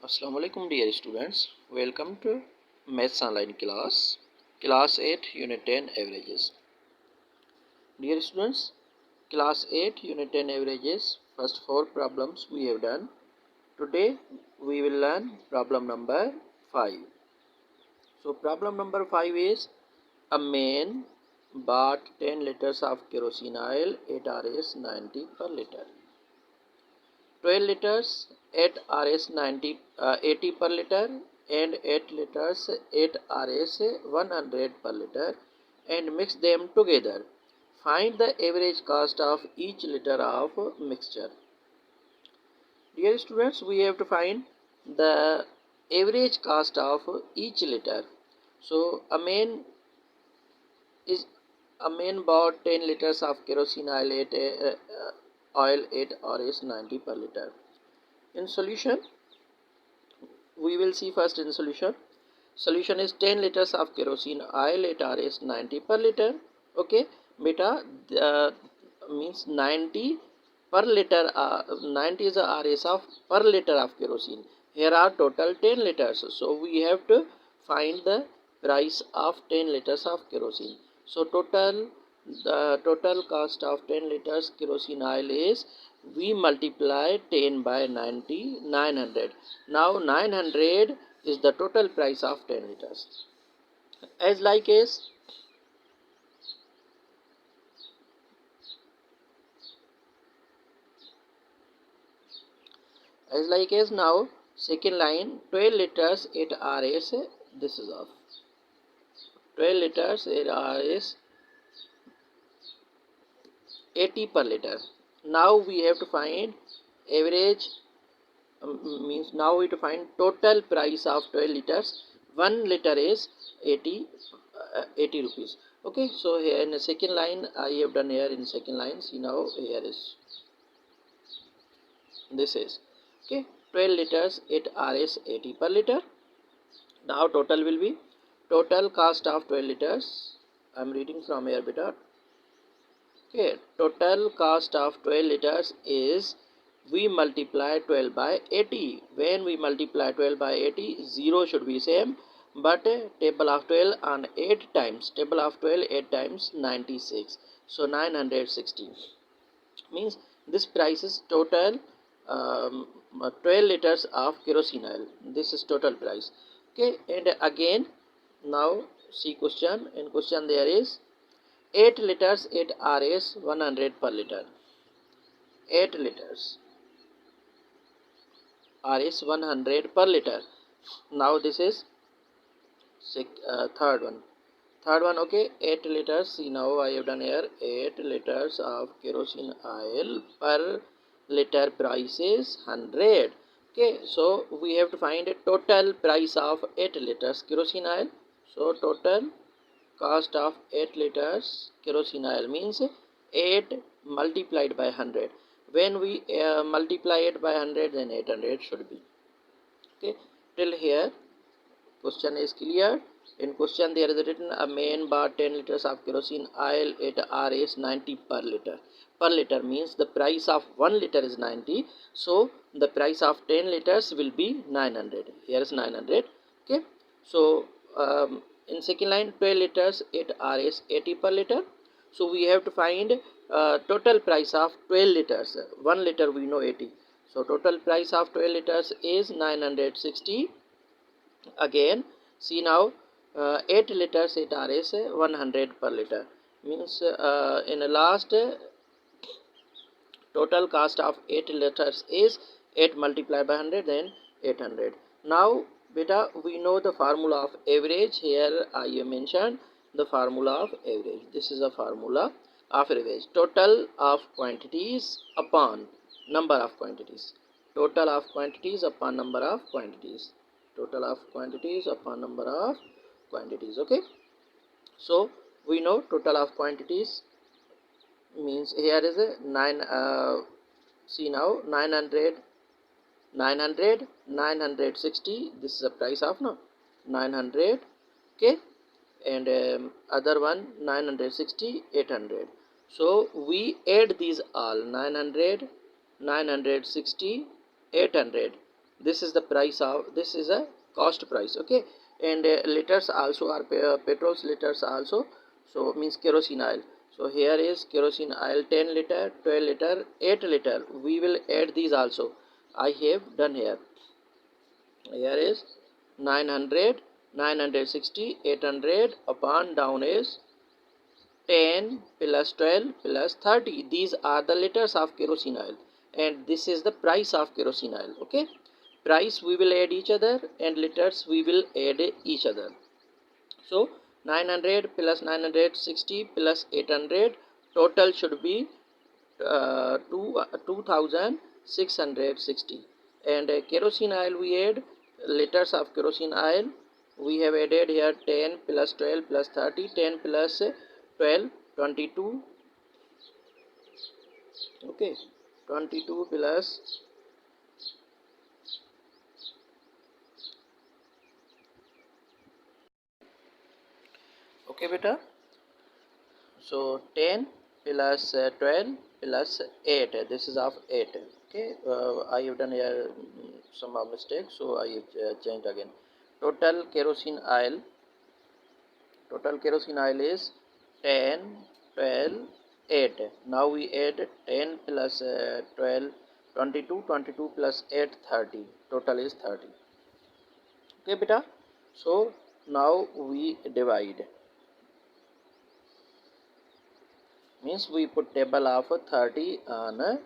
Assalamualaikum dear students, welcome to Maths Online class 8 Unit 10 Averages. Dear students, class 8 Unit 10 Averages, first 4 problems we have done. Today we will learn problem number 5. So problem number 5 is a man bought 10 liters of kerosene oil at Rs 90 per liter. 12 liters at Rs 80 per liter and 8 liters at Rs 100 per liter and mix them together. Find the average cost of each liter of mixture. Dear students, we have to find the average cost of each liter. So a man bought 10 liters of kerosene oil at Rs 90 per liter. In solution, we will see first in solution. Solution is 10 liters of kerosene oil at Rs 90 per liter. Okay, beta means 90 per liter. 90 is the Rs of per liter of kerosene. Here are total 10 liters. So we have to find the price of 10 liters of kerosene. So the total cost of 10 liters kerosene oil is, we multiply 10 by 90, 900. Now 900 is the total price of 10 liters. As like as now second line, 12 liters at Rs, this is of 12 liters at Rs 80 per liter. Now we have to find average, means now we have to find total price of 12 liters. 1 liter is 80 rupees. Okay, so here in the second line I have done here in second line. See now here is this is okay, 12 liters at Rs 80 per liter. Now total will be, total cost of 12 liters, I am reading from here beta. Okay, total cost of 12 liters is, we multiply 12 by 80. When we multiply 12 by 80, 0 should be same, but table of 12 on 8 times, table of 12 8 times 96, so 960 means this price is total 12 liters of kerosene oil. This is total price. Okay, and again now see question. In question there is 8 liters at Rs 100 per liter. 8 liters Rs 100 per liter. Now this is third one. Third one, okay, 8 liters. See now I have done here 8 liters of kerosene oil per liter price is 100. Okay, so we have to find a total price of 8 liters kerosene oil. So total cost of 8 liters kerosene oil means 8 multiplied by 100. When we multiply it by 100, then 800 should be. Okay, till here question is clear. In question there is written, a man bought 10 liters of kerosene oil at Rs 90 per liter. Per liter means the price of 1 liter is 90. So the price of 10 liters will be 900. Here is 900. Okay. So in second line, 12 liters at Rs 80 per liter. So we have to find total price of 12 liters. 1 liter we know 80. So total price of 12 liters is 960. Again see now 8 liters at Rs 100 per liter means in the last total cost of 8 liters is 8 multiplied by 100, then 800. Now beta, we know the formula of average. Here I have mentioned the formula of average. This is a formula of average. Total of quantities upon number of quantities. Total of quantities upon number of quantities. Total of quantities upon number of quantities. Okay, so we know total of quantities means here is a 9 see now 900 960. This is the price of now 900. Okay, and other one 960 800. So we add these all 900 960 800. this is the price of, this is a cost price. Okay, and liters also are petrol's liters also, so means kerosene oil. So here is kerosene oil 10 liter, 12 liter, 8 liter. We will add these also. I have done here. Here is 900, 960, 800, upon down is 10 plus 12 plus 30. These are the liters of kerosene oil, and this is the price of kerosene oil. Okay, price we will add each other, and liters we will add each other. So 900 plus 960 plus 800, total should be 2660. And kerosene oil we add, liters of kerosene oil we have added here 10 plus 12 plus 30, 10 plus 12, 22. Okay, 22 plus, okay beta, so 10 plus 12 plus 8, this is of 8. Okay, I have done here some mistake, so I have changed again. Total kerosene oil, total kerosene oil is 10, 12, 8. Now we add 10 plus 12, 22, 22 plus 8, 30. Total is 30. Okay beta, so now we divide, means we put table of 30 on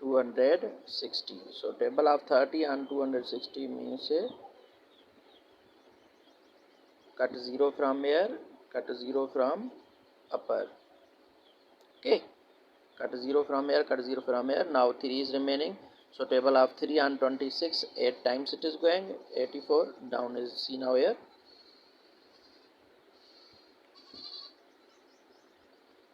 260. So table of 30 on 260 means cut 0 from here, cut 0 from upper. Okay, cut 0 from here, cut 0 from here. Now 3 is remaining, so table of 3 on 26, 8 times it is going, 84. Down is, see now here,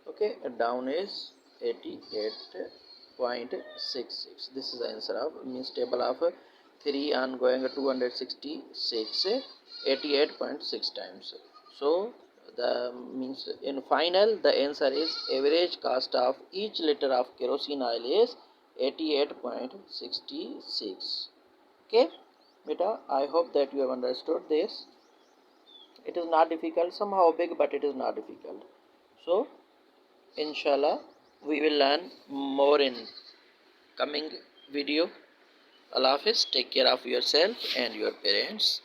okay, down is 88.66. this is the answer of, means table of 3 on going 266, 88.6 times. So the means in final the answer is average cost of each liter of kerosene oil is 88.66. Okay beta, I hope that you have understood this. It is not difficult, somehow big, but it is not difficult. So inshallah we will learn more in coming video. Allah Hafiz, take care of yourself and your parents.